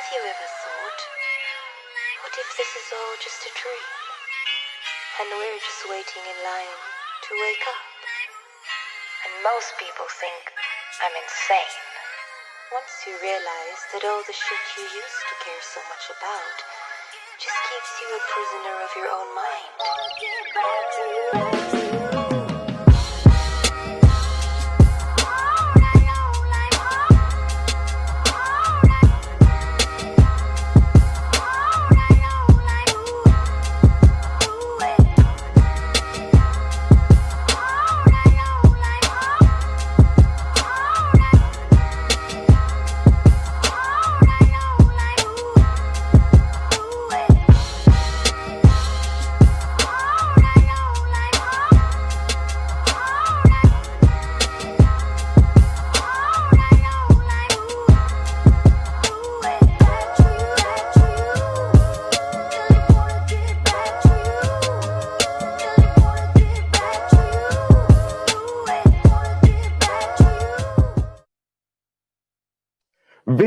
Have you ever thought, what if this is all just a dream? And we're just waiting in line to wake up? And most people think I'm insane. Once you realize that all the shit you used to care so much about just keeps you a prisoner of your own mind.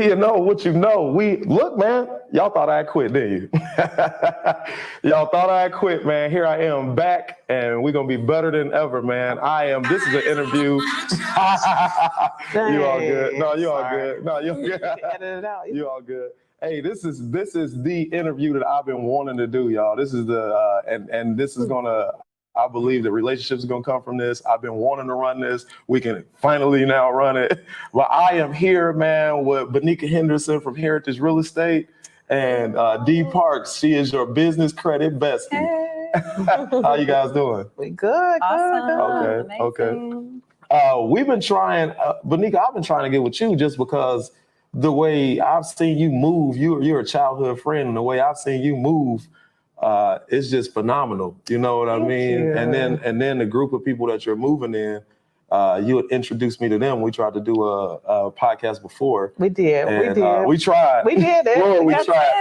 You know what you know. Look, man, y'all thought I'd quit, didn't you? Y'all thought I'd quit, man. Here I am back, and we're gonna be better than ever, man. This is an interview. You all good? No, you all good. No, you good. Edit it out. You all good. Hey, this is the interview that I've been wanting to do, y'all. This is the and this is gonna. I believe that relationships are going to come from this. I've been wanting to run this. We can finally now run it. But I am here, man, with Binika Henderson from Heritage Real Estate and Dawanna Parks. She is your business credit bestie. Hey. How you guys doing? We good. Awesome. Okay. We've been trying, Binika, I've been trying to get with you just because the way I've seen you move, you're a childhood friend, and the way I've seen you move, it's just phenomenal. You know what I mean? You. And then the group of people that you're moving in, you had introduced me to them. We tried to do a podcast before. We did. We tried. We did it. Lord, we tried.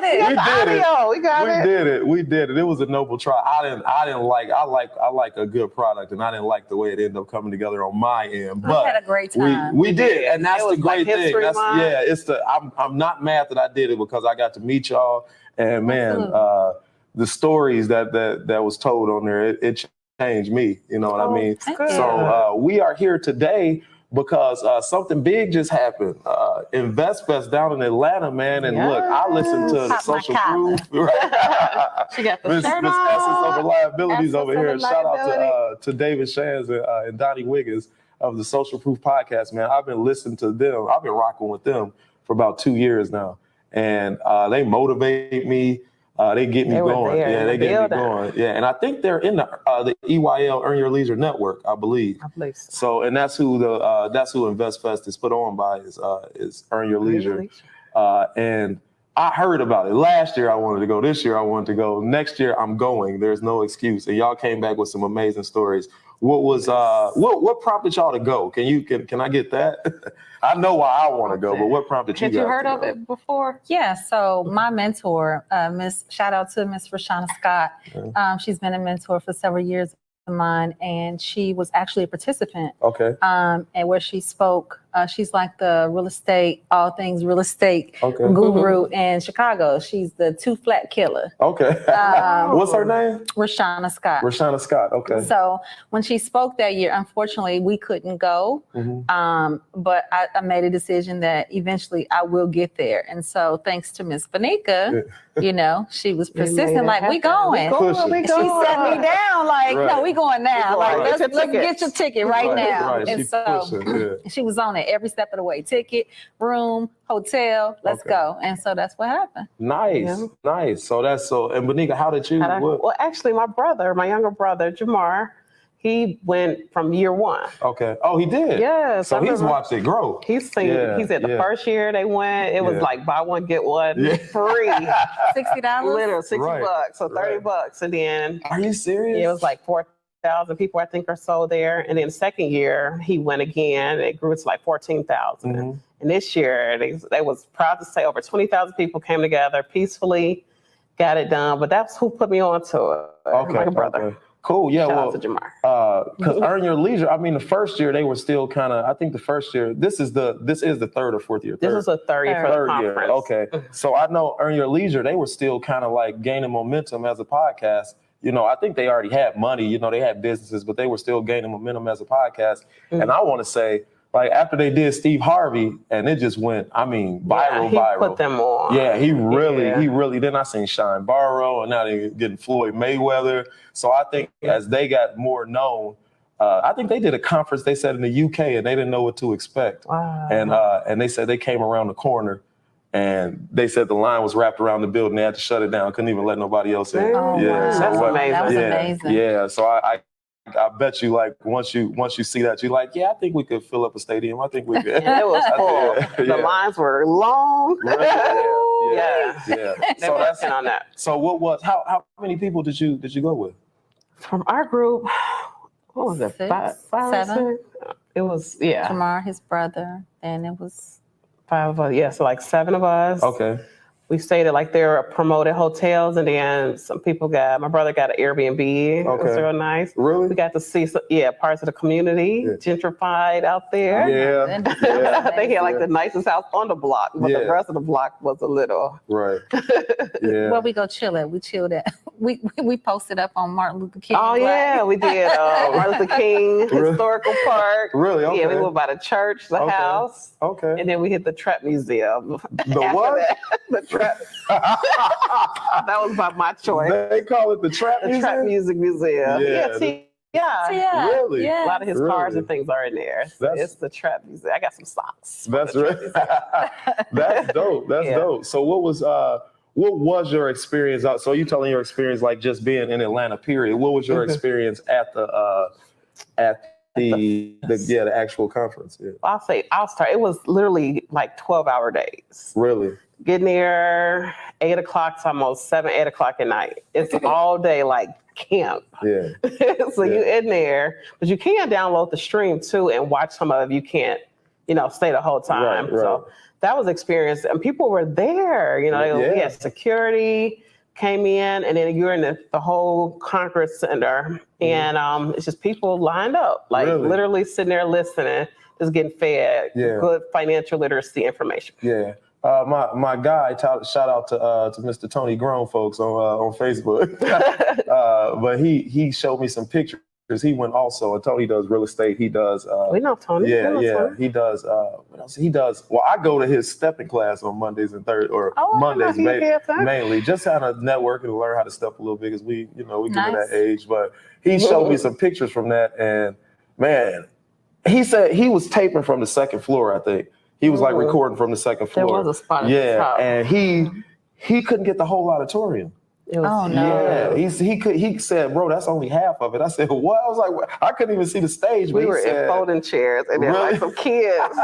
We did it. It was a noble try. I like a good product, and I didn't like the way it ended up coming together on my end. But we had a great time. We did, and that's the great like thing. I'm not mad that I did it because I got to meet y'all, and man, the stories that was told on there, it changed me. You know what I mean? So we are here today because something big just happened. InvestFest down in Atlanta, man. And look, I listened to the social proof. Right? She got the Miss shirt Essence of the Liabilities over here. Essence of Shout the out to David Shands and Donnie Wiggins of the Social Proof Podcast, man. I've been listening to them. I've been rocking with them for about 2 years now. And they motivate me. They get me going. Yeah, they get me going. Yeah, and I think they're in the EYL Earn Your Leisure Network, I believe. So, and that's who InvestFest is put on by is Earn Your Leisure. And I heard about it last year. I wanted to go. This year I wanted to go. Next year I'm going. There's no excuse. And y'all came back with some amazing stories. What was what prompted y'all to go? Can I get that? I know why I want to go, but what prompted you? Had you heard of it before? Yeah. So my mentor, shout out to Miss Rashana Scott. She's been a mentor for several years of mine, and she was actually a participant. Okay. And where she spoke, she's like the real estate, all things real estate guru in Chicago. She's the 2 flat killer. Okay. What's her name? Rashana Scott. Rashana Scott. Okay. So when she spoke that year, unfortunately, we couldn't go. But I made a decision that eventually I will get there. And so thanks to Miss Binika, you know, she was persistent, like, we going. She set me down, like, no, we going now. Like, let's get your ticket right now. And so she was on it every step of the way. Ticket, room, hotel, let's go. And so that's what happened. Nice. So and Binika, how did you? Well, actually, my younger brother, Jamar, he went from year 1. Okay. Oh, he did? Yeah. So he's watched it grow. He's seen, he said the first year they went, it was like buy one, get one free. $60? Literally $60, so $30. And then. Are you serious? It was like 4,000 people, I think, or so there. And then the second year, he went again. It grew to like 14,000. And this year, they was proud to say over 20,000 people came together peacefully, got it done. But that's who put me on to it. My brother. Cool. Yeah. Shout well, out to Jamar. because Earn Your Leisure. I mean, the first year they were still kind of. I think the first year. This is the third or fourth year. This is a third year for the Third year. conference. Okay. So I know Earn Your Leisure. They were still kind of like gaining momentum as a podcast. You know, I think they already had money. You know, they had businesses, but they were still gaining momentum as a podcast. And I want to say, like after they did Steve Harvey, and it just went. I mean, viral. He put them on. Yeah, he really. Then I seen Shine Barrow, and now they're getting Floyd Mayweather. So I think as they got more known, I think they did a conference. They said in the UK, and they didn't know what to expect. Wow. And they said they came around the corner, and they said the line was wrapped around the building. They had to shut it down. Couldn't even let nobody else in. Oh, Yeah, wow. so That's amazing. That was yeah, amazing. Yeah, so I bet you like once you see that, you're like, yeah, I think we could fill up a stadium. I think we could. It was full. The lines were long. Yeah. They So were that's working on that. So what was how many people did you go with? From our group, what was it? Six, Five or seven? six? It was, yeah, Jamar, his brother, and it was 5 of us. Yeah, so like 7 of us. Okay. We stayed at like their promoted hotels, and then some people my brother got an Airbnb. It was Okay. real nice. Really? We got to see parts of the community, Yeah. gentrified out there. Yeah. Yeah. They had like the nicest house on the block, but the Yeah. rest of the block was a little. Right. Yeah. where we go chill at. We chilled at. We posted up on Martin Luther King. Oh yeah, we did Martin Luther King Really? Historical Park. Really? Okay. Yeah, we went by the church, the Okay. house, Okay. and then we hit the Trap Museum. The After what? that, the Trap. That was by my choice. They call it the Trap The Museum? Trap Music Museum. Yeah, Yeah. Yeah. Really? Yeah. A lot of his cars Really? and things are in there. That's- It's the Trap Museum. I got some socks. That's right. That's dope. That's Yeah. dope. So what was your experience out? So you telling your experience like just being in Atlanta, period. What was your experience at the actual conference? Yeah. I'll start. It was literally like 12-hour days. Really? Getting there 8 o'clock to almost 8 o'clock at night. It's all day like camp. Yeah. So you in there, but you can download the stream too and watch some of it. You can't, stay the whole time. Right. So that was experience, and people were there. We had security came in, and then you're in the whole conference center, and it's just people lined up, like Really? literally sitting there listening, just getting fed good financial literacy information. Yeah. My guy, shout out to Mr. Tony Grown folks on Facebook. But he showed me some pictures. He went also, and Tony does real estate. He does. We know Tony. Yeah, We know yeah. Tony. He does. What else? He does. Well, I go to his stepping class on Mondays and Mondays mainly, just kind of network and learn how to step a little bit because we get to that age. But he showed me some pictures from that, and man, he said he was taping from the second floor. I think he was like recording from the second floor. There was a spot at the top. And he couldn't get the whole auditorium. It was, Oh, no. Yeah, he said, bro, that's only half of it. I said, what? I was like, what? I couldn't even see the stage. We but were he said, in folding chairs, and then Really? like some kids.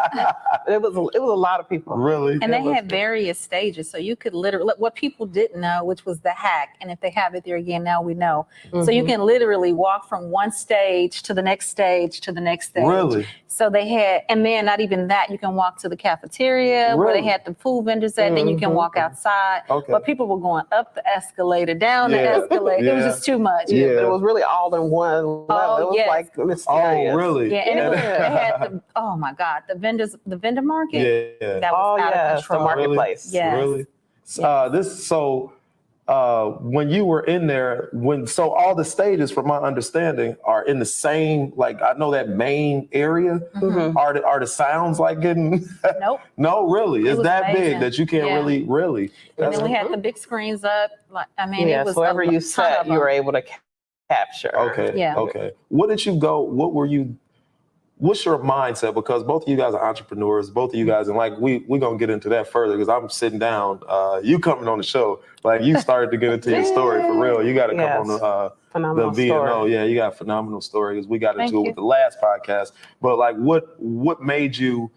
It was a lot of people. Really? And they had various stages. So you could literally, what people didn't know, which was the hack. And if they have it there again, now we know. So you can literally walk from one stage to the next stage to the next stage. Really? So they had, and then not even that, you can walk to the cafeteria where they Really? had the food vendors at, then you can walk outside. Okay. But people were going up the escalator, down the escalator. It was Yeah. just too much. Yeah. But it was really all in one level. It was yes. like mysterious. Oh, really? Yeah, and it was, Yeah. they had oh my God, the vendor market. Yeah. That Oh, was out of yes, the control. marketplace. Yes. Really? When you were in there, so all the stages, from my understanding, are in the same, like I know that main area. Mhm. Are the sounds like getting? Nope. No, really. It's was that big amazing. that you can't Yeah. really. And That's then we had the big screens up. Like, I mean, Yeah, it was so wherever a you ton sat, of you were them. able to capture. okay. Yeah. Okay. What's your mindset? Because both of you guys are entrepreneurs, both of you guys, and like we're gonna get into that further because I'm sitting down. You coming on the show, like you started to get into your story for real. You got to come on the Phenomenal VNO. story. Yeah, you got a phenomenal story because we got Thank into it you. with the last podcast. But like, what made you?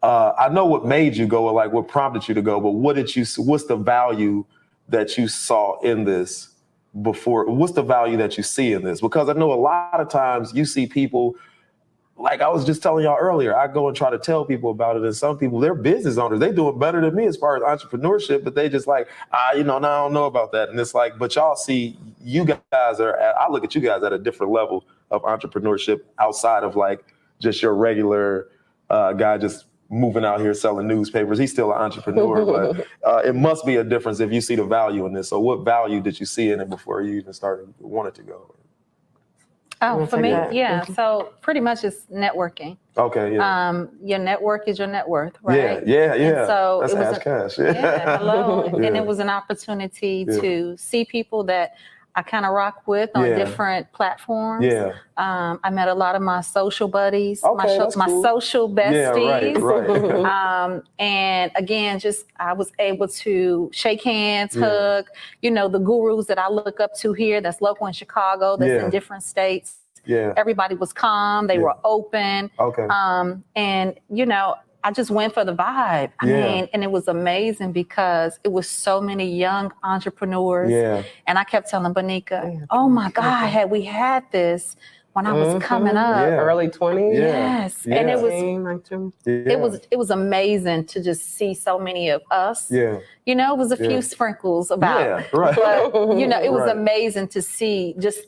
I know what made you go, or like what prompted you to go. But what's the value that you saw in this before? What's the value that you see in this? Because I know a lot of times you see people like I was just telling y'all earlier, I go and try to tell people about it, and some people, they're business owners, they doing better than me as far as entrepreneurship, but they just like, no, I don't know about that. And it's like, but y'all see, you guys I look at you guys at a different level of entrepreneurship outside of like just your regular guy just moving out here selling newspapers. He's still an entrepreneur, but it must be a difference if you see the value in this. So what value did you see in it before you even wanted to go? Oh, for me, yeah. So pretty much it's networking. Okay, yeah. Your network is your net worth, right? Yeah. And so that's it was Ash Cash. yeah, hello. Yeah. And it was an opportunity to see people that I kind of rock with on different platforms. Yeah. I met a lot of my social buddies, Okay, my cool. social besties. Yeah, right. And again, just I was able to shake hands, hug, the gurus that I look up to here that's local in Chicago, that's in different states. Yeah. Everybody was calm. They were open. Okay. And, I just went for the vibe. I mean, and it was amazing because it was so many young entrepreneurs. Yeah. And I kept telling Binika, oh my God, had we had this when I was coming up. Early 20s. Yes. Yeah. And it was amazing to just see so many of us. Yeah. It was a few sprinkles about. Yeah, right. But, it was Right. amazing to see just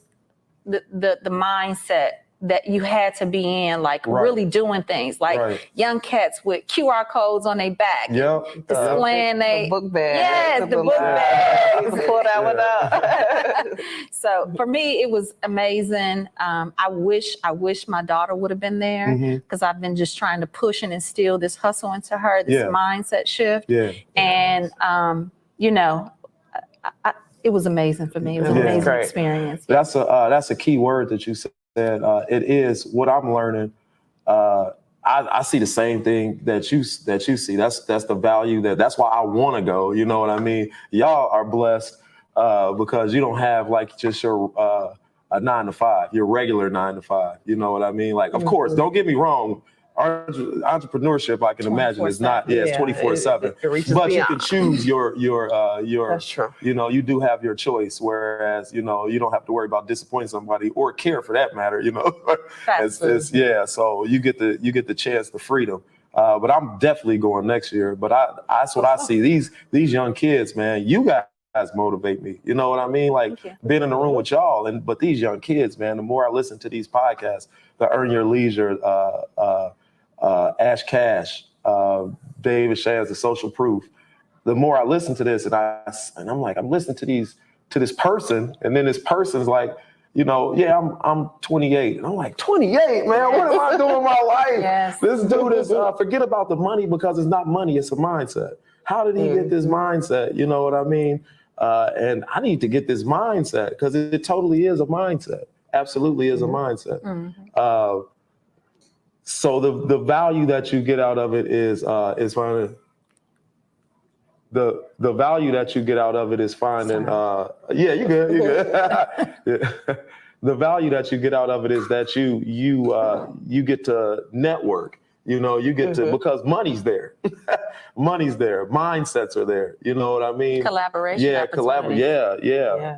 the mindset that you had to be in, like really doing things, like young cats with QR codes on their back, displaying the book bag. Yes, the book bag. Pull that one up. So for me, it was amazing. I wish my daughter would have been there because I've been just trying to push and instill this hustle into her, this mindset shift. Yeah. And it was amazing for me. It was an amazing experience. That's a key word that you said. It is what I'm learning. I see the same thing that you see. That's the value that's why I want to go. You know what I mean? Y'all are blessed because you don't have like just your a 9 to 5, your regular 9 to 5. You know what I mean? Like, of course, don't get me wrong. Entrepreneurship, I can imagine, is not it's 24/7. But you can choose your That's true. You do have your choice, whereas you don't have to worry about disappointing somebody or care for that matter. So you get the chance, the freedom. But I'm definitely going next year. But that's what I see. These young kids, man, you guys motivate me. You know what I mean? Like being in the room with y'all, but these young kids, man, the more I listen to these podcasts, the Earn Your Leisure, Ash Cash, David Shands, The Social Proof. The more I listen to this, and I'm like, I'm listening to this person, and then this person's like, I'm 28, and I'm like, 28, man, what am I doing with my life? Yes. This dude is forget about the money because it's not money, it's a mindset. How did he get this mindset? You know what I mean? And I need to get this mindset because it totally is a mindset. Absolutely is a mindset. So the value that you get out of it is finding the value that you get out of it is finding you good. Yeah. The value that you get out of it is that you get to network. You get to, because money's there. Money's there. Mindsets are there. You know what I mean? Collaboration. Yeah,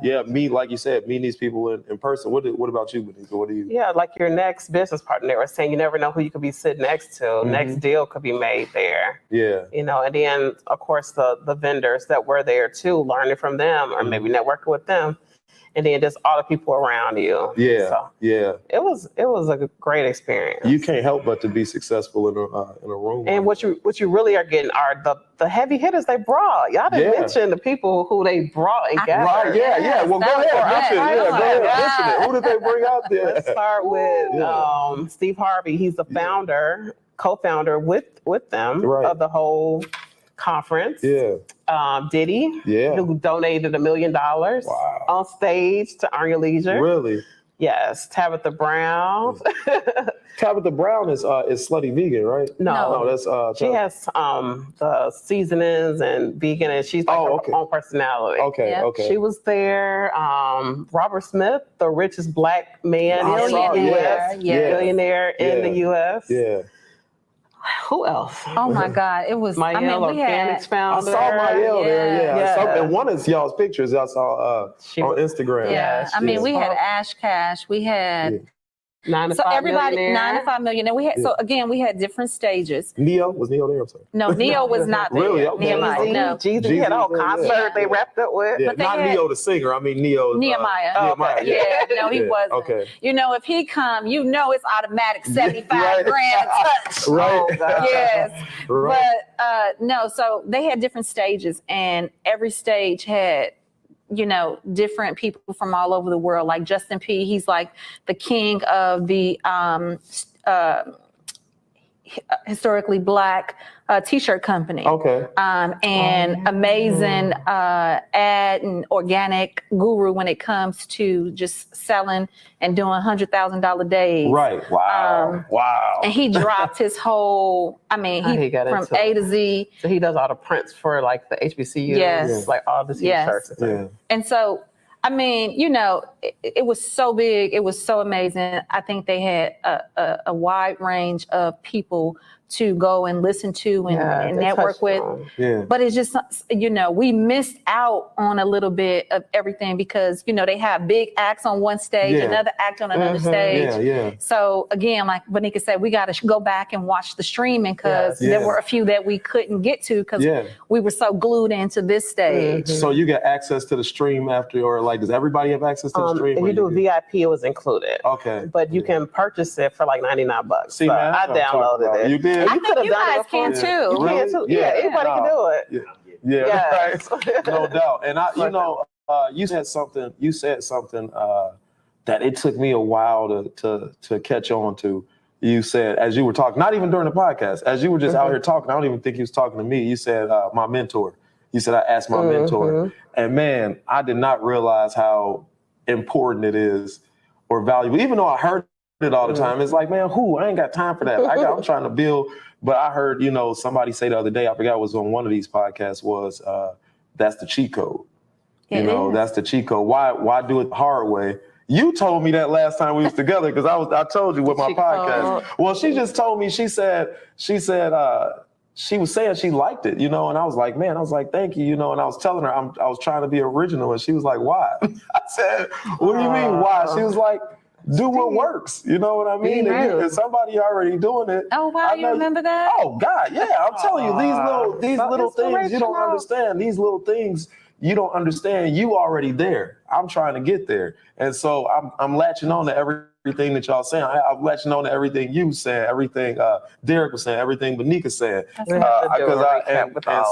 Yeah. Meet, like you said, meeting these people in person. What about you, Binika? What do you? Yeah, like your next business partner. They were saying you never know who you could be sitting next to. Next deal could be made there. Yeah. And then of course the vendors that were there too, learning from them or maybe networking with them. And then just all the people around you. Yeah, so it was a great experience. You can't help but to be successful in a room. And what you really are getting are the heavy hitters they brought. Y'all didn't mention the people who they brought and gathered. Right? Yeah. Well, go ahead. Mention it. Who did they bring out there? Let's start with Steve Harvey. He's the founder, co-founder with them of the whole conference. Diddy, who donated $1 million on stage to Earn Your Leisure. Really? Yes. Tabitha Brown. Tabitha Brown is slutty vegan, right? No, that's she has the seasonings and vegan, and she's like her own personality. Okay. She was there. Robert Smith, the richest black man in the U.S. Billionaire in the U.S. Yeah. Who else? Oh my God! It was Mael, Organics founder. I saw Mael there. And one of y'all's pictures I saw on Instagram. Yeah. We had Ash Cash. We had So everybody, 9 to 5 millionaire. We had so again we had different stages. Neo was Neo there? I'm sorry. No, Neo was not there. Really? Okay. Nehemiah. No. Jeezy had a whole concert they wrapped up with. Yeah, But they not had- Neo the singer. I mean Neo. Nehemiah. Nehemiah. Yeah, no, he Yeah, wasn't. okay. You know, if he come, you know it's automatic 75 grand a touch. Right. Oh, God. Yes. Right. But no, so they had different stages, and every stage had, you know, different people from all over the world. Like Justin P, he's like the king of the historically Black t-shirt company. Okay. And amazing ad and organic guru when it comes to just selling and doing $100,000 days. Right. Wow. Wow. And he dropped his whole, I mean, He got from into A to Z. So he does all the prints for like the HBCUs, Yes. like all the t-shirts. Yes. Yeah. And so, I mean, you know, it was so big. It was so amazing. I think they had a wide range of people to go and listen to and network with. Yeah. But it's just, you know, we missed out on a little bit of everything because, you know, they have big acts on one stage, another act on another stage. Yeah, yeah. So again, like Binika said, we got to go back and watch the streaming because there were a few that we couldn't get to because we were so glued into this stage. So you get access to the stream after, or like, does everybody have access to the stream? If you do VIP, it was included. Okay. But you can purchase it for like $99. See, so man, I downloaded it. You did? I think you guys can too. You can too. Yeah, anybody can do it. Yeah, Yes. right. No doubt. And I, you know, you said something that it took me a while to catch on to. You said, as you were talking, not even during the podcast, as you were just out here talking, I don't even think you was talking to me. You said, my mentor. You said, I asked my mentor. And man, I did not realize how important it is or valuable, even though I heard it all the time. It's like, man, I ain't got time for that. I'm trying to build. But I heard, you know, somebody say the other day, I forgot it was on one of these podcasts, was that's the cheat code. You know, that's the cheat code. Why do it the hard way? You told me that last time we was together because I told you with my podcast. Well, she just told me, she said she was saying she liked it, you know, and I was like, man, thank you, you know, and I was telling her I was trying to be original, and she was like, why? I said, what do you mean why? She was like, do what works. You know what I mean? And somebody already doing it. Oh, wow. You remember that? Oh, God. Yeah. I'm telling you, these little things you don't understand. These little things you don't understand. You already there. I'm trying to get there. And so I'm latching on to everything that y'all saying. I'm latching on to everything you said, everything Derek was saying, everything Binika said.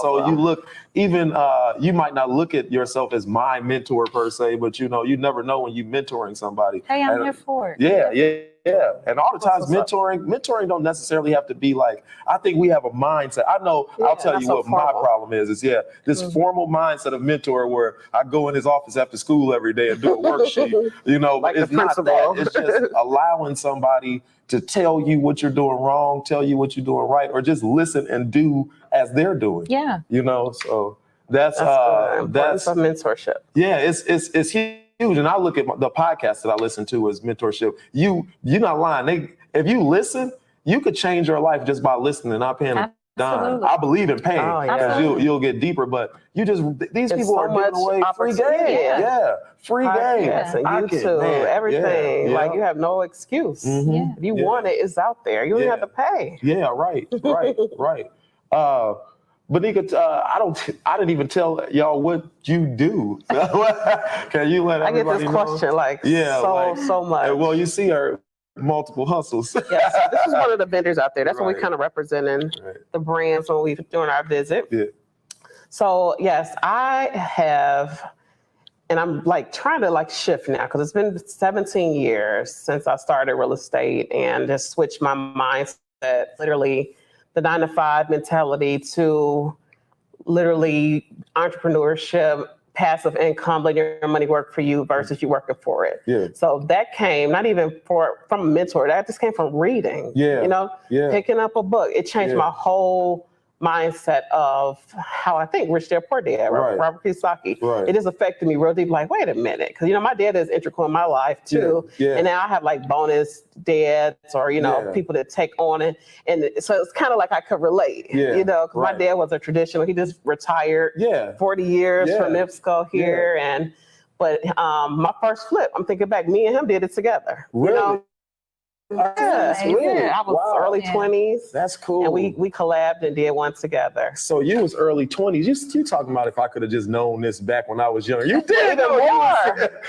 So you look, even you might not look at yourself as my mentor per se, but you know, you never know when you mentoring somebody. Hey, I'm here for it. Yeah. And all the times mentoring don't necessarily have to be like, I think we have a mindset. I know, I'll tell you what my problem is this formal mindset of mentor where I go in his office after school every day and do a worksheet, you know, like it's not that. It's just allowing somebody to tell you what you're doing wrong, tell you what you're doing right, or just listen and do as they're doing. Yeah. You know, so that's mentorship. Yeah, it's huge. And I look at the podcast that I listen to as mentorship. You're not lying. If you listen, you could change your life just by listening, not paying a dime. I believe in paying because you'll get deeper. But these people are giving away free game. Yeah, free game. And YouTube, everything. Like you have no excuse. If you want it, it's out there. You don't have to pay. Yeah, right. Binika, I didn't even tell y'all what you do. Can you let everybody know? I get this question so much. Well, you see our multiple hustles. Yes, this is one of the vendors out there. That's what we kind of representing the brands when we're doing our visit. Yeah. So yes, I have, and I'm like trying to like shift now because it's been 17 years since I started real estate and just switched my mindset, literally the 9-to-5 mentality to literally entrepreneurship, passive income, letting your money work for you versus you working for it. Yeah. So that came not even from a mentor. That just came from reading. Yeah. You know, picking up a book. It changed my whole mindset of how I think Rich Dad Poor Dad, Robert Kiyosaki. It just affected me real deep. Like, wait a minute, because you know my dad is integral in my life too, and now I have like bonus dads or people that take on it, and so it's kind of like I could relate. You know, because my dad was a traditional. He just retired 40 years from NIPSCO here, but my first flip, I'm thinking back, me and him did it together. Really? You know? That's really? I was early 20s. That's cool. And we collabed and did one together. So you was early 20s. You talking about if I could have just known this back when I was younger. You did even more.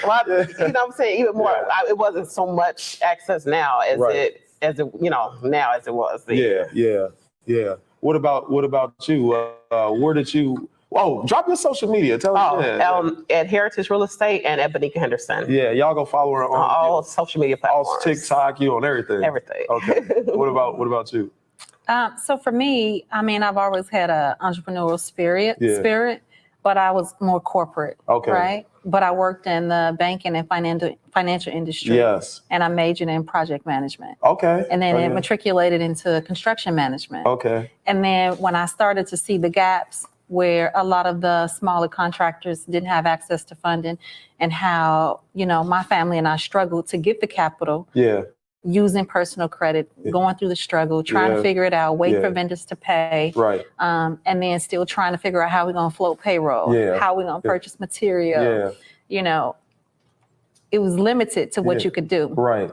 Well, you know what I'm saying? Even more. It wasn't so much access now as it now as it was then. Yeah. What about you? Where did you? Oh, drop your social media. Tell us. At Heritage Real Estate and at Binika Henderson. Yeah, y'all go follow her on all social media platforms. All TikTok, you on everything. Everything. Okay. What about you? So for me, I mean, I've always had an entrepreneurial spirit, but I was more corporate. Okay. Right. But I worked in the banking and financial industry. Yes. And I majored in project management. Okay. And then it matriculated into construction management. Okay. And then when I started to see the gaps where a lot of the smaller contractors didn't have access to funding, and how, my family and I struggled to get the capital. Yeah. Using personal credit, going through the struggle, trying to figure it out, wait for vendors to pay. Right. And then still trying to figure out how we're going to float payroll, how we're going to purchase material. It was limited to what you could do. Right.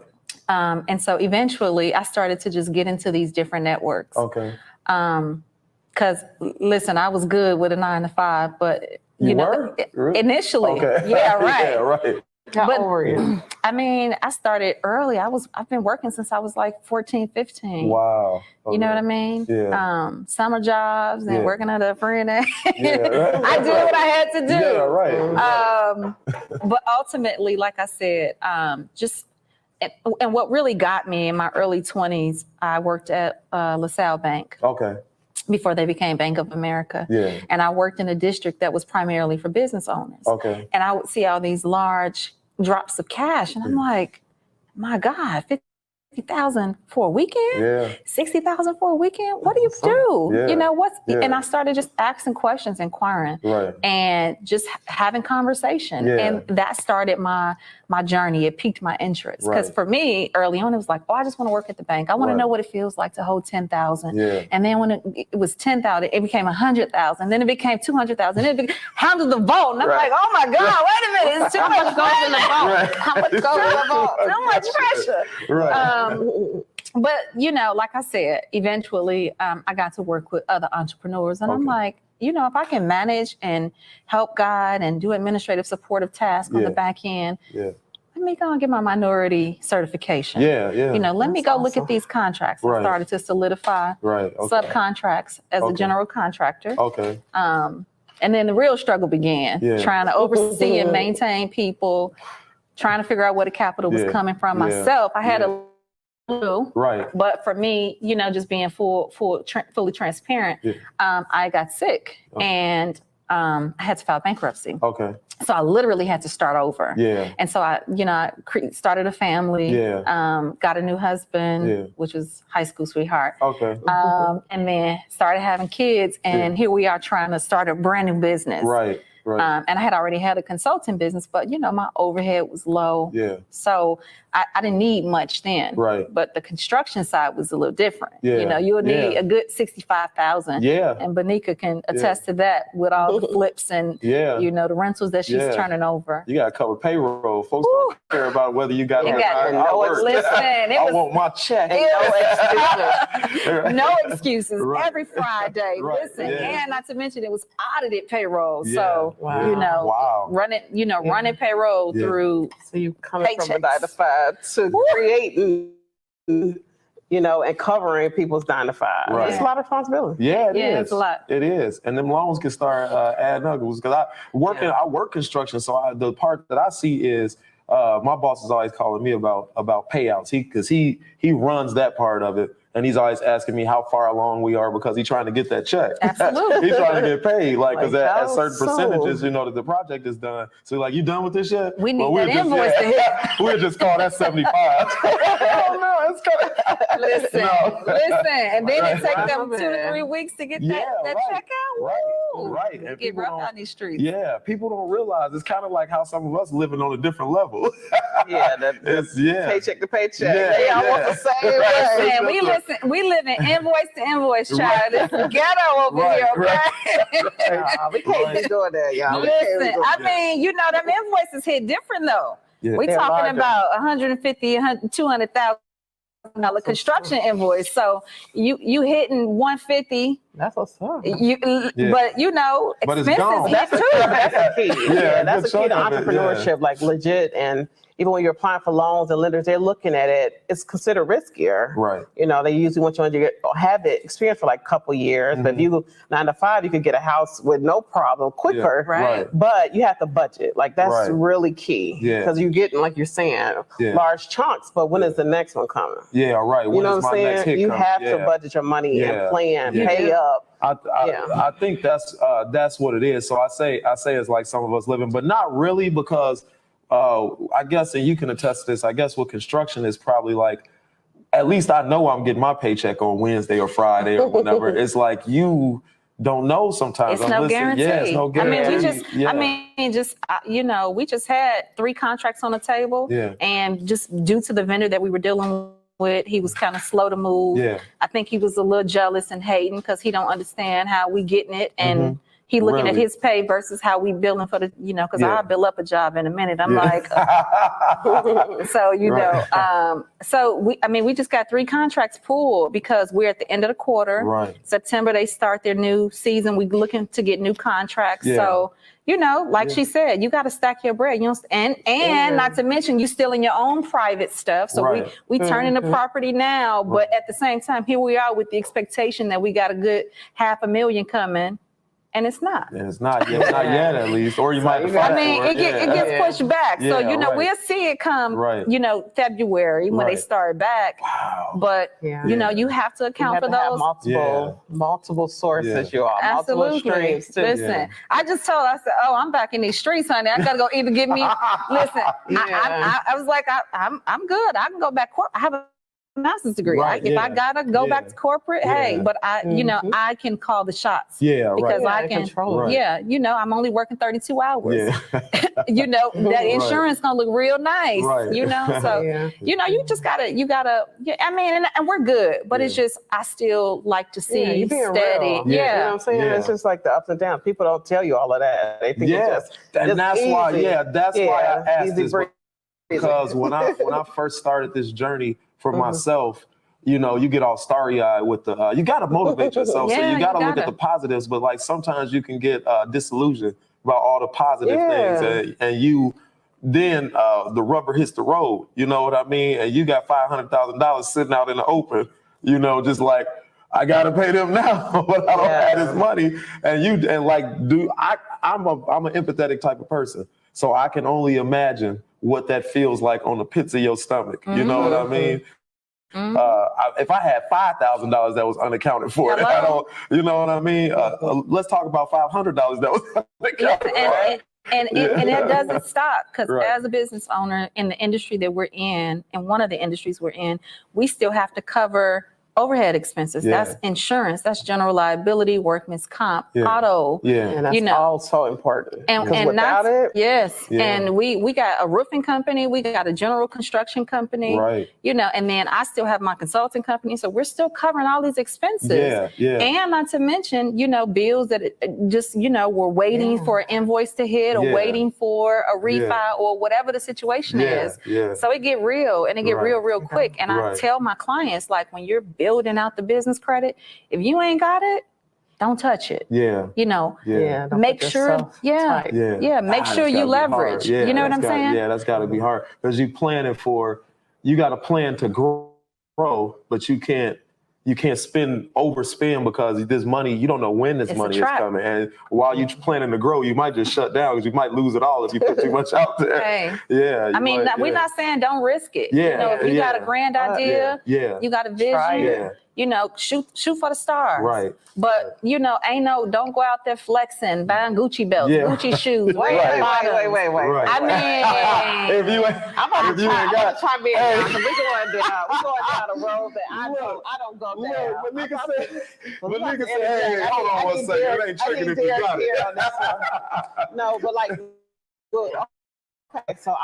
And so eventually I started to just get into these different networks. Okay. Because listen, I was good with a 9 to 5, but Really? initially, okay. yeah, right. Yeah, right. How old were you? I mean, I started early. I've been working since I was like 14, 15. Wow. Okay. You know what I mean? Yeah. Summer jobs and working at a friend. Yeah, right. I did what I had to do. Yeah, right. But ultimately, like I said, and what really got me in my early 20s, I worked at LaSalle Bank. Okay. Before they became Bank of America. Yeah. And I worked in a district that was primarily for business owners. Okay. And I would see all these large drops of cash. And I'm like, my God, 50,000 for a weekend? Yeah. 60,000 for a weekend? What do you do? Yeah. And I started just asking questions, inquiring, right. and just having conversation. Yeah. And that started my journey. It piqued my interest. Because for me, early on, it was like, I just want to work at the bank. I want to know what it feels like to hold 10,000. Yeah. And then when it was 10,000, it became 100,000. Then it became 200,000. Then it became, how did the vote? And I'm like, oh my God, wait a minute. It's too much goes in the vote. Right. How much goes in the vote? So much pressure. Right. But, like I said, eventually I got to work with other entrepreneurs. And I'm like, if I can manage and help guide and do administrative supportive tasks on the back end, let me go and get my minority certification. Yeah. Let me go look at these contracts. I started to solidify subcontracts as a general contractor. Okay. And then the real struggle began, trying to oversee and maintain people, trying to figure out where the capital was coming from myself. I had a little, but for me, just being fully transparent, I got sick and I had to file bankruptcy. Okay. So I literally had to start over. Yeah. And so I started a family, got a new husband, which was high school sweetheart. Okay. And then started having kids, and here we are trying to start a brand new business. Right. And I had already had a consulting business, but my overhead was low. Yeah. So I didn't need much then. Right. But the construction side was a little different. Yeah. You would need a good 65,000. Yeah. And Binika can attest to that with all the flips and the rentals that she's turning over. You got to cover payroll. Folks don't care about whether you got Listen, I want my check. No excuses. Right. Every Friday. Right. Listen, and not to mention it was audited payroll. Yeah. So running payroll through. So you coming from a 9 to 5 to creating, and covering people's 9 to 5. Right. It's a lot of responsibility. Yeah, it is. It's a lot. It is, and them loans can start adding up. Because I work construction, so the part that I see is my boss is always calling me about payouts. Because he runs that part of it. And he's always asking me how far along we are because he's trying to get that check. Absolutely. He's trying to get paid, because at certain percentages, that the project is done. So you done with this yet? We need that invoice to hit. We'll just call that 75. Oh no, it's kind of listen, and then it takes them 2 to 3 weeks to get that check out. Right. And get rough on these streets. Yeah, people don't realize it's kind of like how some of us living on a different level. Paycheck to paycheck. They all want the same way. We live in invoice to invoice, child. It's ghetto over here, okay? We can't be doing that, y'all. Listen, I mean, them invoices hit different though. Yeah. We're talking about 150, 200,000 construction invoice. So you hitting 150. That's what's up. But expenses That's the key. That's the key to entrepreneurship, like legit. And even when you're applying for loans and lenders, they're looking at it. It's considered riskier. Right. They usually want you to have the experience for like a couple years. But if you 9 to 5, you could get a house with no problem quicker. Yeah. Right. But you have to budget. Like that's really key. Yeah. Because you're getting, like you're saying, large chunks. But when is the next one coming? Yeah. Right. You know what I'm saying? You have to budget your money and plan, pay up. I think that's what it is. So I say it's like some of us living, but not really, because I guess, and you can attest to this, I guess with construction is probably like, at least I know I'm getting my paycheck on Wednesday or Friday or whatever. It's like you don't know sometimes. It's no guarantee. Yeah, it's no guarantee. We just had 3 contracts on the table, and just due to the vendor that we were dealing with, he was kind of slow to move. Yeah. I think he was a little jealous and hating because he don't understand how we getting it, and he looking at his pay versus how we billing for the, because I'll bill up a job in a minute. I'm like, so we just got 3 contracts pulled because we're at the end of the quarter. Right. September they start their new season. We looking to get new contracts. Yeah. So she said, you got to stack your bread. And not to mention you still in your own private stuff. So we turning the property now, but at the same time, here we are with the expectation that we got a good $500,000 coming. And it's not. Not yet, at least. Or you might. It gets pushed back. So we'll see it come. February when they start back. Wow. But you have to account for those multiple sources. You all multiple streams too. Listen, I just told. I said, I'm back in these streets, honey. I gotta go either get me. Listen, I was like, I'm good. I can go back. I have a master's degree. If I gotta go back to corporate, but I can call the shots. Because I can control. I'm only working 32 hours. That insurance gonna look real nice. So you just gotta. And we're good, but it's just I still like to see you being steady. Real. You know what I'm saying? It's just like the ups and downs. People don't tell you all of that. They think it's just and that's easy. why. That's why I asked this, because when I first started this journey for myself, you get all starry-eyed with the, you got to motivate yourself. So you got to look at the positives, but like sometimes you can get disillusioned about all the positive things, and then the rubber hits the road, you know what I mean? And you got $500,000 sitting out in the open, just like, I got to pay them now, but I don't have this money. I'm an empathetic type of person. So I can only imagine what that feels like on the pits of your stomach. You know what I mean? If I had $5,000 that was unaccounted for, I don't, you know what I mean? Let's talk about $500 that was unaccounted for. And it doesn't stop, because as a business owner in the industry that we're in, and one of the industries we're in, we still have to cover overhead expenses. That's insurance. That's general liability, workman's comp, auto. And that's all so important. And without it, and we got a roofing company, we got a general construction company, and then I still have my consulting company. So we're still covering all these expenses. And not to mention, bills that we're waiting for an invoice to hit, or waiting for a refi, or whatever the situation is. So it get real, and it get real quick. And I tell my clients, like, when you're building out the business credit, if you ain't got it, don't touch it. Make sure, make sure you leverage. You know what I'm saying? Yeah, that's got to be hard, because you got to plan to grow, but you can't overspend, because this money, you don't know when this money is coming. And while you're planning to grow, you might just shut down, because you might lose it all if you put too much out there. We're not saying don't risk it. If you got a grand idea, you got a vision, shoot for the stars. Right. But don't go out there flexing, buying Gucci belts, Gucci shoes. Wait. Right. I mean, if you ain't got, try me. We're going down a road that I don't go down. But nigga said, hey, hold on one second. It ain't tricking if you got it. No, but okay, so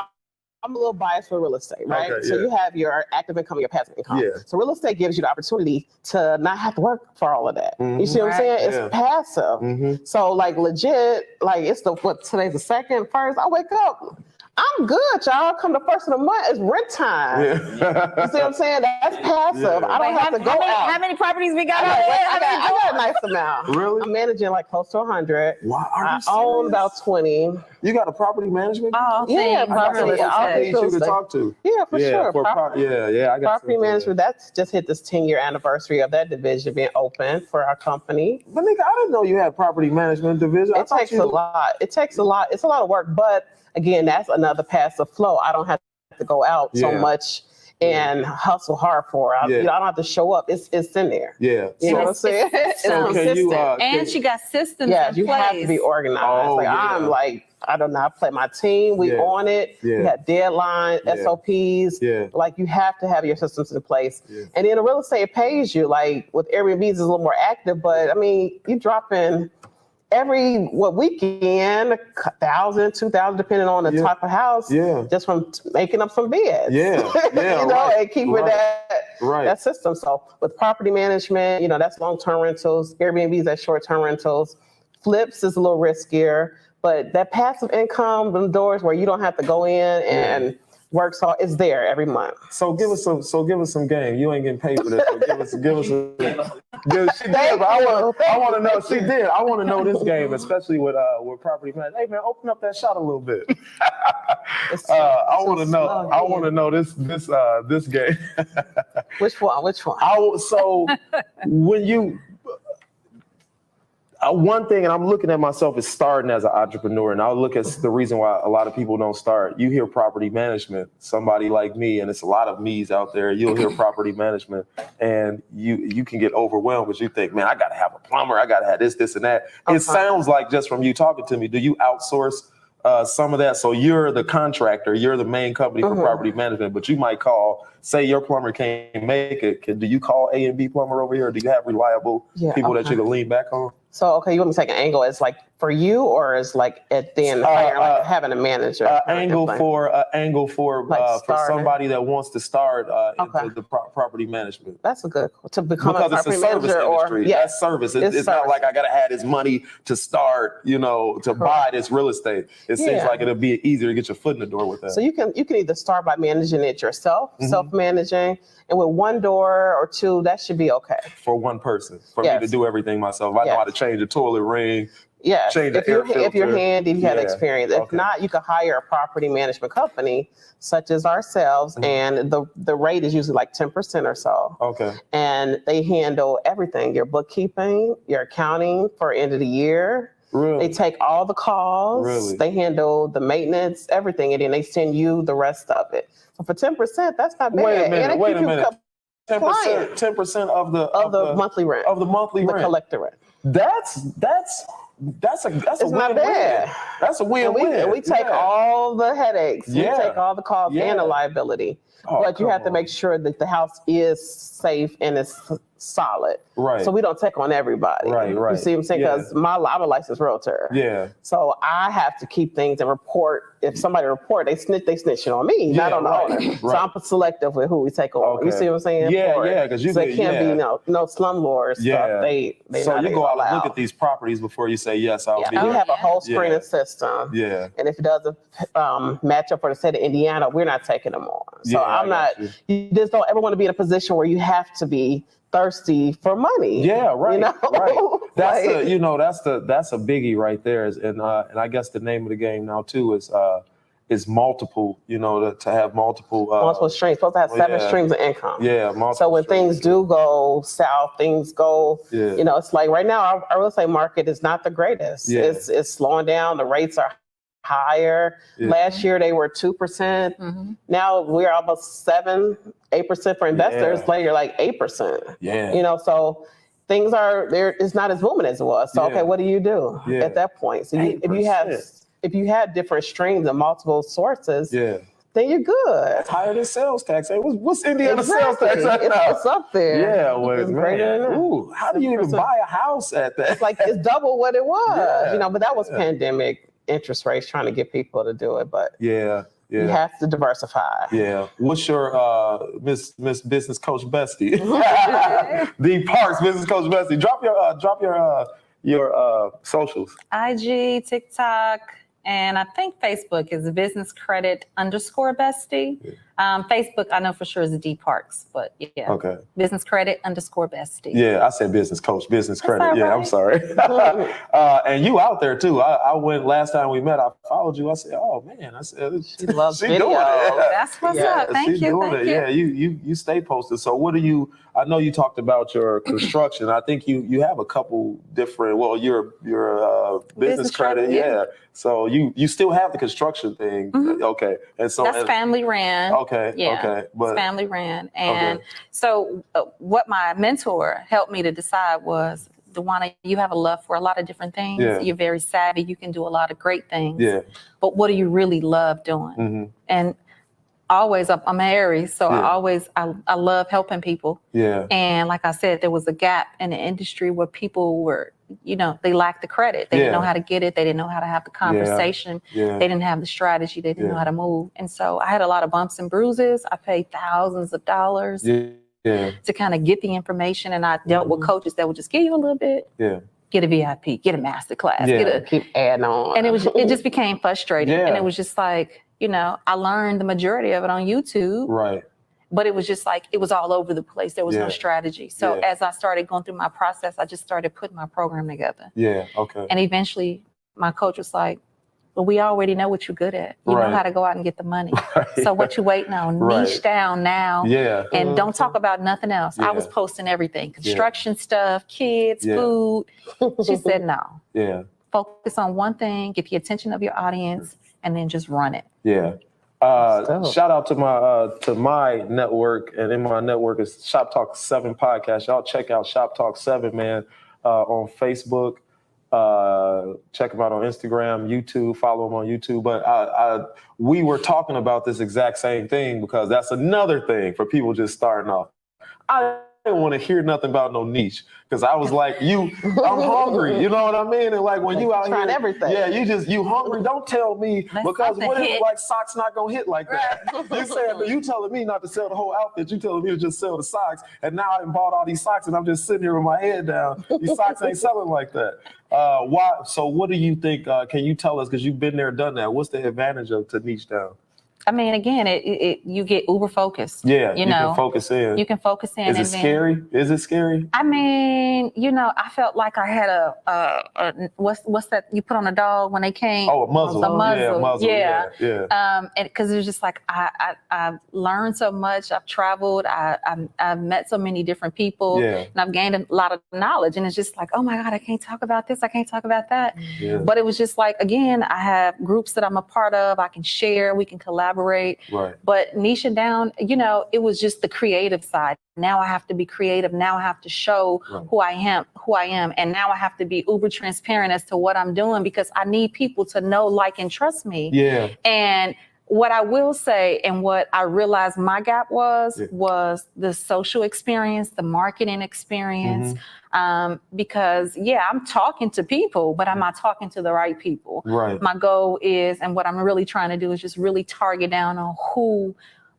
I'm a little biased for real estate, right? Okay, so you have your active income and your passive income. So real estate gives you the opportunity to not have to work for all of that. You see what I'm saying? It's passive. So like legit, like it's today's the 2nd, 1st. I wake up, I'm good, y'all. Come the first of the month, it's rent time. Yeah. You see what I'm saying? That's passive. Yeah. I don't have to go out. How many properties we got? I got a nice amount. Really? I'm managing like close to 100. Wow, I own about 20. You got a property management? Yeah, property. I need you to talk to. Yeah, for sure. I got property management. That's just hit this 10-year anniversary of that division being open for our company. But nigga, I didn't know you had property management division. It takes a lot. It takes a lot. It's a lot of work, but again, that's another passive flow. I don't have to go out so much and hustle hard for it. I don't have to show up. It's in there. Yeah. You know what I'm saying? So can you, and she got systems in you place. have to be organized. I'm like, I don't know. I play my team. We on it. We have deadlines, SOPs. Like you have to have your systems in place. And then the real estate pays you. Like with Airbnb, it's a little more active, but I mean, you drop in every weekend, 1,000, 2,000, depending on the type of house. Just from making up some beds. you know, and keeping that system. So with property management, you know, that's long-term rentals. Airbnbs, that's short-term rentals. Flips is a little riskier, but that passive income, the doors where you don't have to go in and work, so it's there every month. So give us some game. You ain't getting paid for this. So give us she did, but I want to know. She did. I want to know this game, especially with property management. Hey man, open up that shot a little bit. I want to know. I want to know this game. Which one? So when you. One thing, and I'm looking at myself as starting as an entrepreneur, and I'll look at the reason why a lot of people don't start. You hear property management, somebody like me, and it's a lot of me's out there. You'll hear property management, and you can get overwhelmed because you think, man, I got to have a plumber, I got to have this, and that. It sounds like just from you talking to me, do you outsource some of that? So you're the contractor, you're the main company for property management, but you might call, say your plumber can't make it. Do you call A and B plumber over here? Or do you have reliable people that you can lean back on? So, okay, you want me to take an angle? It's like for you, or is like at then like having a manager? Angle for somebody that wants to start into the property management. That's a good to become because a it's a service industry. That's service. It's not like I gotta have this money to start, you know, to buy this real estate. It seems like it'll be easier to get your foot in the door with that. So you can either start by managing it yourself, self-managing. And with one door or two, that should be okay. For one person, for me to do everything myself. I know how to change a toilet ring. Yes, change the air filter. If you're handy, if you have experience. If not, you can hire a property management company such as ourselves, and the rate is usually like 10% or so. Okay. And they handle everything, your bookkeeping, your accounting for end of the year. Really? They take all the calls. Really? They handle the maintenance, everything, and then they send you the rest of it. So for 10%, that's not bad. Wait a minute. 10% of the monthly rent. Of the monthly rent. The collector rent. That's a not bad. That's a win-win. And we take all the headaches. We take all the calls and the liability. But you have to make sure that the house is safe and it's solid. Right. So we don't take on everybody. Right. You see what I'm saying? Because I'm a licensed realtor. Yeah. So I have to keep things and report. If somebody report, they snitching on me, not on the owner. Right. So I'm selective with who we take on. Okay. You see what I'm saying? Yeah, because you can't be no slumlord stuff. They so you go out and look at these properties before you say yes. I'll be. We have a whole screening system. Yeah. And if it doesn't match up for the state of Indiana, we're not taking them on. So I'm not. You just don't ever want to be in a position where you have to be thirsty for money. Yeah, right. You know? Right. That's that's a biggie right there. And I guess the name of the game now too is multiple. You know, to have multiple streams. Supposed to have 7 streams of income. Yeah, multiple. So when things do go south, things go. Yeah. You know, it's like right now our real estate market is not the greatest. Yeah. It's slowing down. The rates are higher. Yeah. Last year they were 2%. Mm-hmm. Now we're almost 7-8% for investors. Yeah. Later, like 8%. Yeah. You know, so things are there. It's not as booming as it was. So okay, what do you do at that point? So if you have different streams and multiple sources, then you're good. That's higher than sales tax. Hey, what's Indiana sales tax? It's up there. Yeah, well, it's greater. Ooh, how do you even buy a house at that? It's double what it was. Yeah. You know, but that was pandemic interest rates trying to get people to do it, but you have to diversify. Yeah. What's your Miss Business Coach Bestie? The Parks Business Coach Bestie. Drop your socials. IG, TikTok, and I think Facebook is Business Credit _Bestie. Facebook, I know for sure is D Parks, but yeah. Okay. Business Credit _Bestie. Yeah, I said business coach, business That's credit. Yeah, right. I'm sorry. And you out there too. I went last time we met. I followed you. I said, "Oh man," I said, She loves she videos. doing it. That's what's up. Thank you. Thank you. Yeah, you stay posted. So what do you? I know you talked about your construction. I think you have a couple different. Well, your business credit. Yeah. So you still have the construction thing. Okay. And so that's family ran. Okay. Yeah. Okay. But it's family ran, and so what my mentor helped me to decide was, Dawanna, you have a love for a lot of different things. Yeah. You're very savvy. You can do a lot of great things. Yeah. But what do you really love doing? And always, I'm an Aries, so I love helping people. Yeah. And like I said, there was a gap in the industry where people were, they lacked the credit. They didn't know how to get it. They didn't know how to have the conversation. Yeah. They didn't have the strategy. They didn't know how to move. And so I had a lot of bumps and bruises. I paid thousands of dollars to kind of get the information. And I dealt with coaches that would just give you a little bit. Yeah. Get a VIP, get a master class, keep adding on. And it just became frustrating. Yeah. And it was just like, I learned the majority of it on YouTube. Right. But it was just like, it was all over the place. There was no strategy. So as I started going through my process, I just started putting my program together. Yeah. Okay. And eventually my coach was like, well, we already know what you're good at. You know how to go out and get the money. So what you waiting on? Niche down now. Yeah. And don't talk about nothing else. I was posting everything, construction stuff, kids, food. She said, no. Yeah. Focus on one thing, get the attention of your audience, and then just run it. Yeah. Shout out to my network, and in my network is Shop Talk 7 podcast. Y'all check out Shop Talk 7, man, on Facebook. Check them out on Instagram, YouTube. Follow them on YouTube. But we were talking about this exact same thing, because that's another thing for people just starting off. I didn't want to hear nothing about no niche, because I was like, I'm hungry. You know what I mean? And like when you out trying here, everything. Yeah, you hungry. Don't tell me, because what if hit. like socks not gonna hit like that? You telling me not to sell the whole outfit. You telling me to just sell the socks. And now I bought all these socks and I'm just sitting here with my head down. These socks ain't selling like that. Why? So what do you think? Can you tell us, because you've been there, done that? What's the advantage to niche down? I mean, again, you get uber focused. Yeah, you can focus in. You can focus in. Is it scary? Is it scary? I mean, I felt like I had a what's that you put on a dog when they came? Oh, a muzzle. A muzzle. Yeah, a muzzle. Yeah. And because it was just like I've learned so much. I've traveled. I've met so many different people. Yeah. And I've gained a lot of knowledge. And it's just like, oh my God, I can't talk about this. I can't talk about that. Yeah. But it was just like, again, I have groups that I'm a part of. I can share. We can collaborate. Right. But niching down, it was just the creative side. Now I have to be creative. Now I have to show who I am. And now I have to be uber transparent as to what I'm doing, because I need people to know, like, and trust me. Yeah. And what I will say, and what I realized my gap was the social experience, the marketing experience. Because I'm talking to people, but I'm not talking to the right people. Right. My goal is, and what I'm really trying to do is just really target down on who,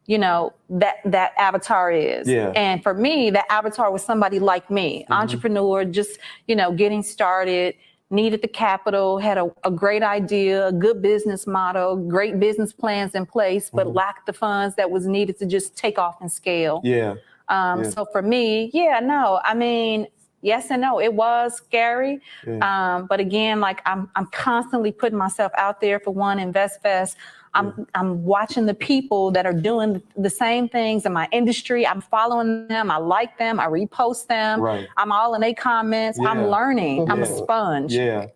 that avatar is. Yeah. And for me, that avatar was somebody like me, entrepreneur, just, getting started, needed the capital, had a great idea, a good business model, great business plans in place, but lacked the funds that was needed to just take off and scale. Yeah. So for me, I mean, yes and no, it was scary. Yeah. But again, like I'm constantly putting myself out there. For one, InvestFest. I'm watching the people that are doing the same things in my industry. I'm following them. I like them. I repost them. Right. I'm all in their comments. Yeah. I'm learning. I'm a sponge. Yeah.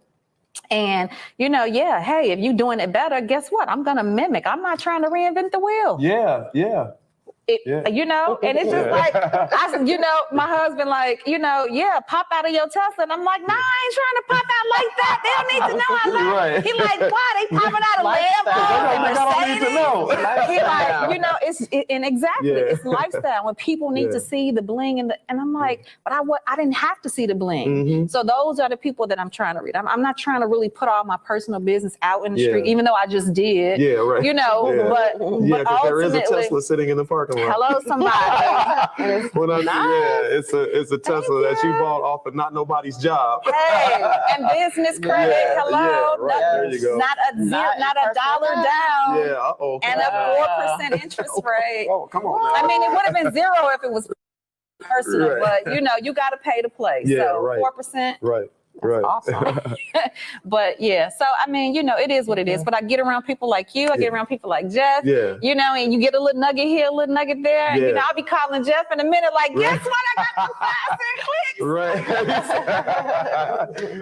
And, hey, if you're doing it better, guess what? I'm going to mimic. I'm not trying to reinvent the wheel. Yeah. Yeah. And it's just like, my husband, like, pop out of your Tesla. And I'm like, nah, I ain't trying to pop out like that. They don't need to know I'm not. Right. He like, why? They popping out of Lambo and Mercedes. He like, it's lifestyle. When people need to see the bling and I'm like, but I didn't have to see the bling. So those are the people that I'm trying to read. I'm not trying to really put all my personal business out in the street, even though I just did. Yeah, right. But because there is a ultimately, Tesla sitting in the parking lot. Hello, somebody. When I nice. It's a Tesla that you bought off of not nobody's job. Hey, and business credit. Hello, right, there you go. Not a $1 down. Yeah, and a 4% interest rate. Oh, come on. Man. I mean, it would have been 0 if it was personal, but you got to pay to play. Yeah, so right. 4%. Right. That's awesome. But so I mean, it is what it is. But I get around people like you. I get around people like Jeff. Yeah. And you get a little nugget here, a little nugget there. And I'll be calling Jeff in a minute, like, guess what? I got 5 clicks. Right.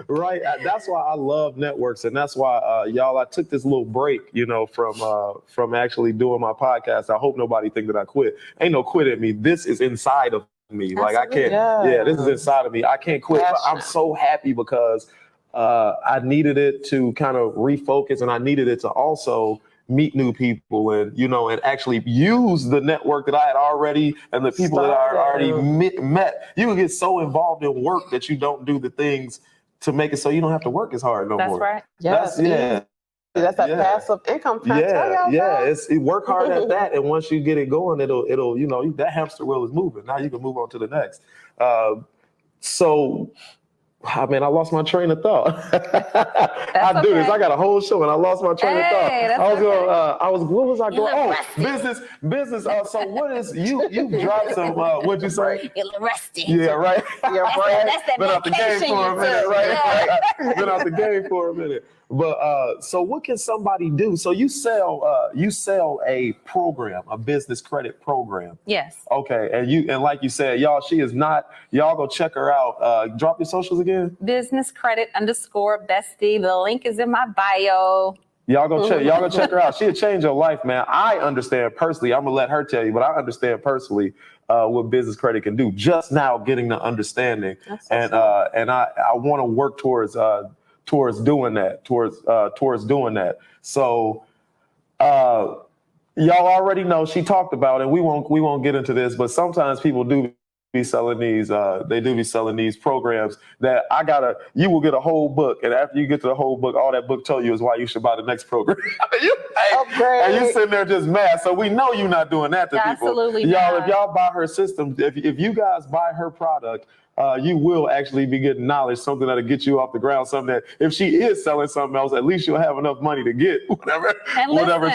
Right. That's why I love networks, and that's why y'all. I took this little break, from actually doing my podcast. I hope nobody think that I quit. Ain't no quit at me. This is inside of me. Like I can't. This is inside of me. I can't quit. But I'm so happy because I needed it to kind of refocus, and I needed it to also meet new people and actually use the network that I had already and the people that I already met. You can get so involved in work that you don't do the things to make it so you don't have to work as hard no more. That's right. That's that passive income. It's work hard at that, and once you get it going, it'll that hamster wheel is moving. Now you can move on to the next. I lost my train of thought. I do this. I got a whole show and I lost my train of thought. What was I going? Business. So what is you dropped some? What'd you say? You're rusty. Yeah, right. You're that's that been out the game for a minute, right? Been out the game for a minute. But so what can somebody do? So you sell a program, a business credit program. Yes. Okay, and like you said, y'all go check her out. Drop your socials again. Business Credit _Bestie. The link is in my bio. Y'all go check her out. She'll change your life, man. I understand personally. I'm gonna let her tell you, but I understand personally what business credit can do. Just now getting the understanding, and I want to work towards doing that. So y'all already know she talked about it. We won't get into this, but sometimes people do be selling these programs that you will get a whole book, and after you get to the whole book, all that book told you is why you should buy the next program. And you sitting there just mad. So we know you're not doing that to people. Absolutely y'all. not. If y'all buy her system, if you guys buy her product, you will actually be getting knowledge, something that'll get you off the ground, something that if she is selling something else, at least you'll have enough money to get whatever I'm a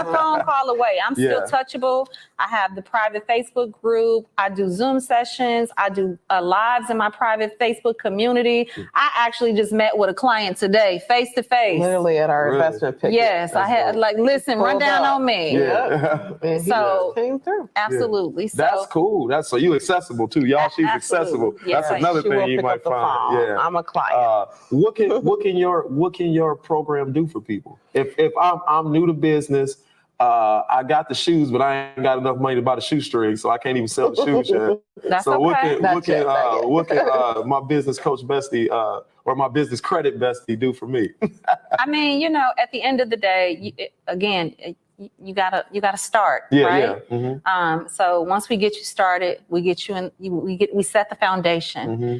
phone call away. I'm still touchable. I have the private Facebook group. I do Zoom sessions. I do lives in my private Facebook community. I actually just met with a client today, face to face. Literally at our investment pickup. Yes, I had run down on me. Yeah. So came through. Absolutely. So that's cool. So you accessible too. Y'all, she's accessible. Yes, that's another thing you might find. Yeah. I'm a client. What can your program do for people? If I'm new to business, I got the shoes, but I ain't got enough money to buy the shoestring, so I can't even sell the shoes yet. That's so okay. what can my business coach bestie or my business credit bestie do for me? I mean, at the end of the day, you gotta start, right? Yeah. Mm-hmm. So once we get you started, we get you in. We set the foundation. Mm-hmm.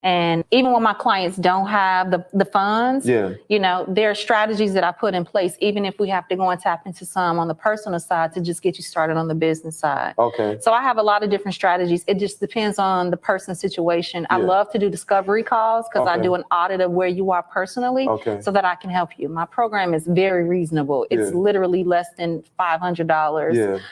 And even when my clients don't have the funds, there are strategies that I put in place, even if we have to go and tap into some on the personal side to just get you started on the business side. Okay. So I have a lot of different strategies. It just depends on the person's situation. I love to do discovery calls because I do an audit of where you are personally so that I can help you. My program is very reasonable. It's literally less than $500.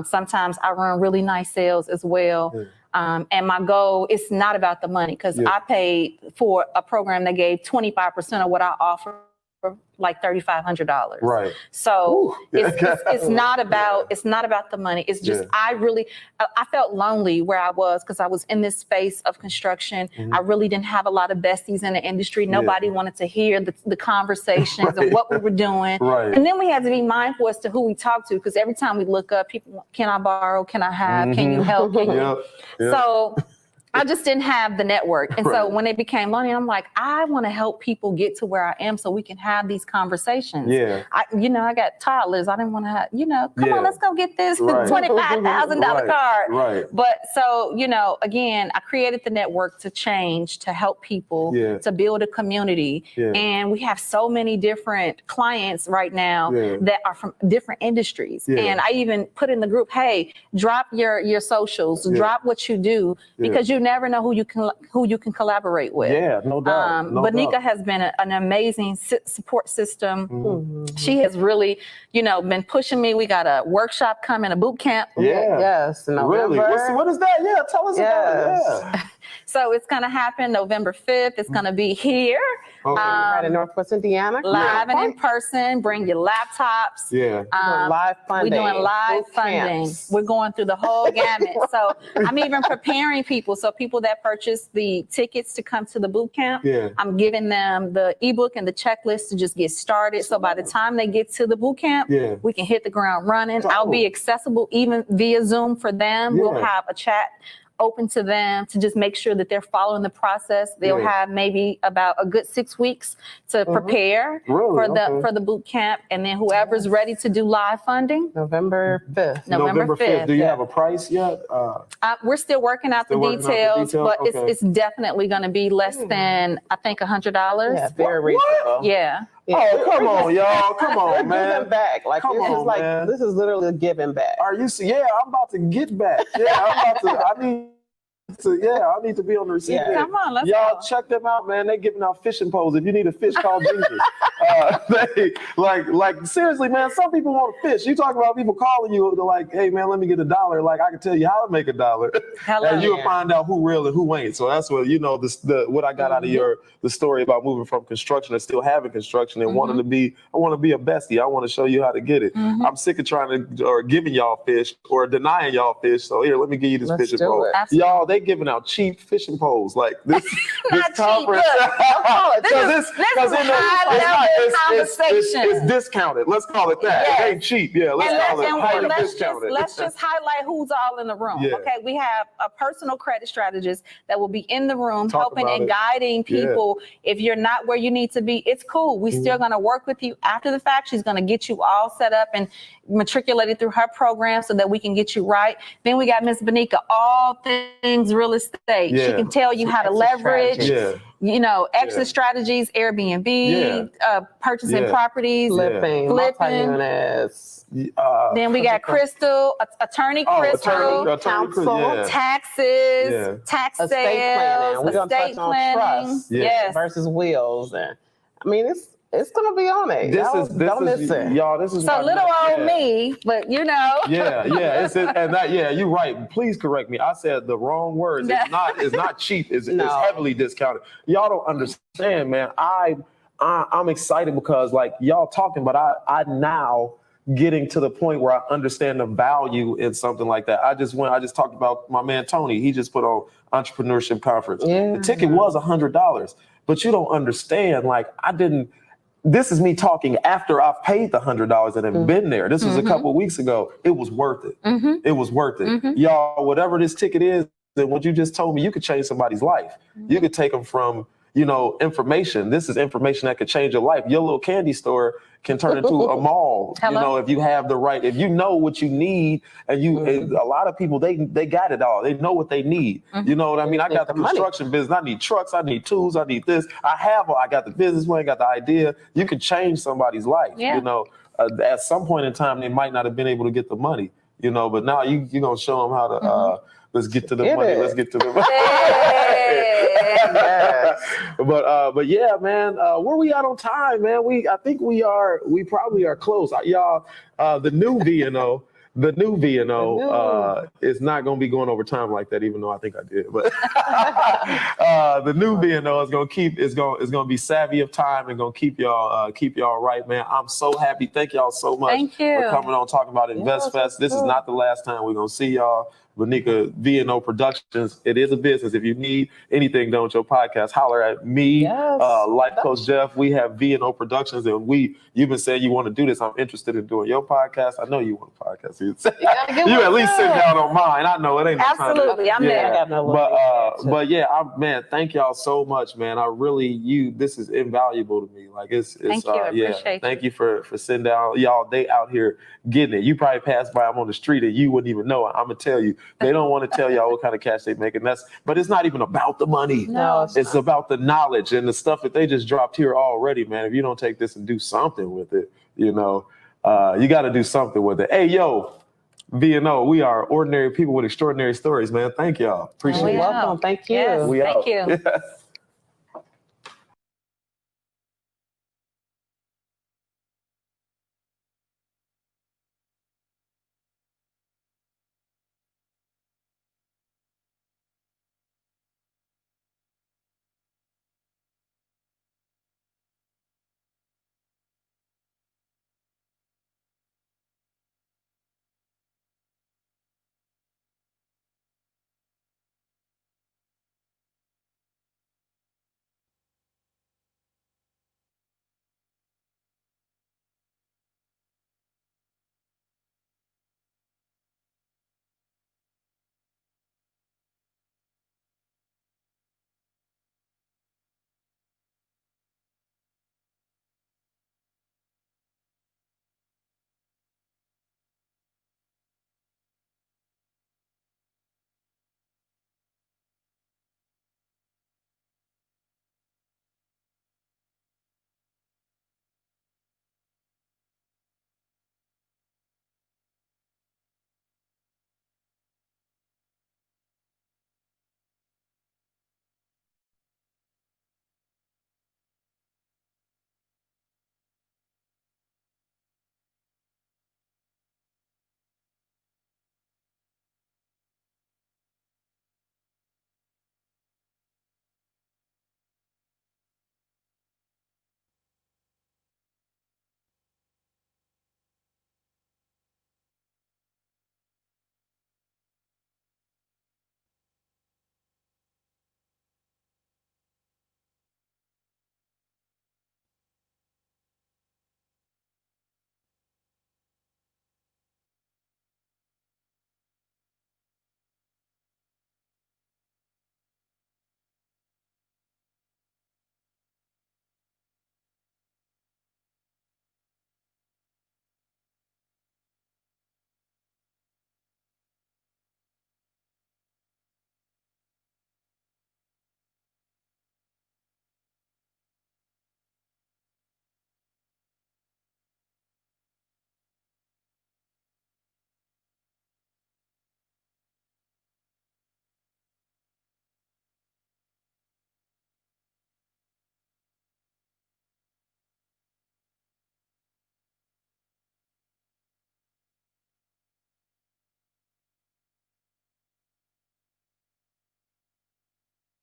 Sometimes I run really nice sales as well. And my goal is not about the money because I paid for a program that gave 25% of what I offer, like $3,500. Right. So it's not about the money. It's just I felt lonely where I was because I was in this space of construction. I really didn't have a lot of besties in the industry. Nobody wanted to hear the conversations of what we were doing. Right. And then we had to be mindful as to who we talk to because every time we look up, people, can I borrow? Can I have? Can you help? Can you? So I just didn't have the network. And so when it became money, I'm like, I want to help people get to where I am so we can have these conversations. Yeah. I got toddlers. I didn't want to have, come on, let's go get this $25,000 card. Right. But so, again, I created the network to change, to help people, to build a community. Yeah. And we have so many different clients right now that are from different industries. Yeah. And I even put in the group, hey, drop your socials, drop what you do, because you never know who you can collaborate with. Yeah, no doubt. Binika has been an amazing support system. Mm-hmm. She has really, been pushing me. We got a workshop coming, a boot camp. Yeah. Yes. Really? What is that? Yeah, tell us about it. Yeah. So it's going to happen November 5th. It's going to be here. Okay. Right in Northwest Indiana. Live and in person. Bring your laptops. Yeah. Live funding. We're doing live funding. Camps. We're going through the whole gamut. So I'm even preparing people. So people that purchase the tickets to come to the boot camp, I'm giving them the ebook and the checklist to just get started. So by the time they get to the boot camp, we can hit the ground running. I'll be accessible even via Zoom for them. We'll have a chat open to them to just make sure that they're following the process. They'll have maybe about a good 6 weeks to prepare for the boot camp, and then whoever's ready to do live funding. November 5th. November 5th. Do you have a price yet? We're still working out the details, but it's definitely going to be less than I think $100. Yeah, very reasonable. Yeah. Oh, come on, y'all. Come on, man. Giving back. Like, this is literally a giving back. Are you? Yeah, I'm about to get back. Yeah, I need to be on the receiving end. Come on, let's y'all go. Check them out, man. They giving out fishing poles. If you need a fish, call Jeezy. They like seriously, man. Some people want to fish. You talk about people calling you, they're like, "Hey, man, let me get $1." Like I can tell you how to make $1, and you'll find out who real and who ain't. So that's what what I got out of the story about moving from construction and still having construction and wanting to be. I want to be a bestie. I want to show you how to get it. I'm sick of trying to or giving y'all fish or denying y'all fish. So here, let me give you this fishing pole. Y'all, they giving out cheap fishing poles like this. This conference. This is high-level conversation. It's discounted. Let's call it that. It ain't cheap. Yeah, let's discounted. Let's just highlight who's all in the room. Yeah. Okay, we have a personal credit strategist that will be in the room helping and guiding people. Yeah. If you're not where you need to be, it's cool. We're still going to work with you after the fact. She's going to get you all set up and matriculated through her program so that we can get you right. Then we got Miss Binika, all things real estate. Yeah. She can tell you how to leverage, exit strategies, Airbnb, purchasing properties, flipping. Multi-units. Then we got Crystal, attorney Crystal, counsel, taxes, tax sales, estate planning. We're going to touch on trust versus wills. And I mean, it's gonna be on it. Don't miss it, y'all. This is so little old me, but you're right. Please correct me. I said the wrong words. It's not cheap. It's heavily discounted. Y'all don't understand, man. I'm excited because like y'all talking, but I now getting to the point where I understand the value in something like that. I just talked about my man Tony. He just put on entrepreneurship conference. Yeah. The ticket was $100, but you don't understand. Like this is me talking after I've paid the $100 and have been there. This was a couple of weeks ago. It was worth it. It was worth it. Y'all, whatever this ticket is, and what you just told me, you could change somebody's life. You could take them from, information. This is information that could change your life. Your little candy store can turn into a mall, if you have if you know what you need, and a lot of people, they got it all. They know what they need. You know what I mean? I got the construction business. I need trucks. I need tools. I need this. I got the business plan, I got the idea. You can change somebody's life. Yeah. At some point in time, they might not have been able to get the money, but now you're going to show them how to, let's get to the money. Let's get to the money. But yeah, man, where we at on time, man? I think we probably are close. Y'all, the new VNO is not going to be going over time like that, even though I think I did. But the new VNO is going to be savvy of time and going to keep y'all right, man. I'm so happy. Thank y'all so much for coming on talking about InvestFest. This is not the last time we're going to see y'all. Binika V&O Productions. It is a business. If you need anything done with your podcast, holler at me, Life Coach Jeff. We have V&O Productions, and you've been saying you want to do this. I'm interested in doing your podcast. I know you want a podcast. You at least sit down on mine. I know it ain't no absolutely. I'm there. But yeah, man, thank y'all so much, man. I really, this is invaluable to me. Like thank you. I appreciate thank you for sitting down y'all day out here getting it. You probably passed by them on the street and you wouldn't even know it. I'm gonna tell you, they don't want to tell y'all what kind of cash they making. But it's not even about the money. No, it's about the knowledge and the stuff that they just dropped here already, man. If you don't take this and do something with it, you got to do something with it. Hey, yo, V&O, we are ordinary people with extraordinary stories, man. Thank y'all. Appreciate it. Welcome. Thank you. Yes, thank you.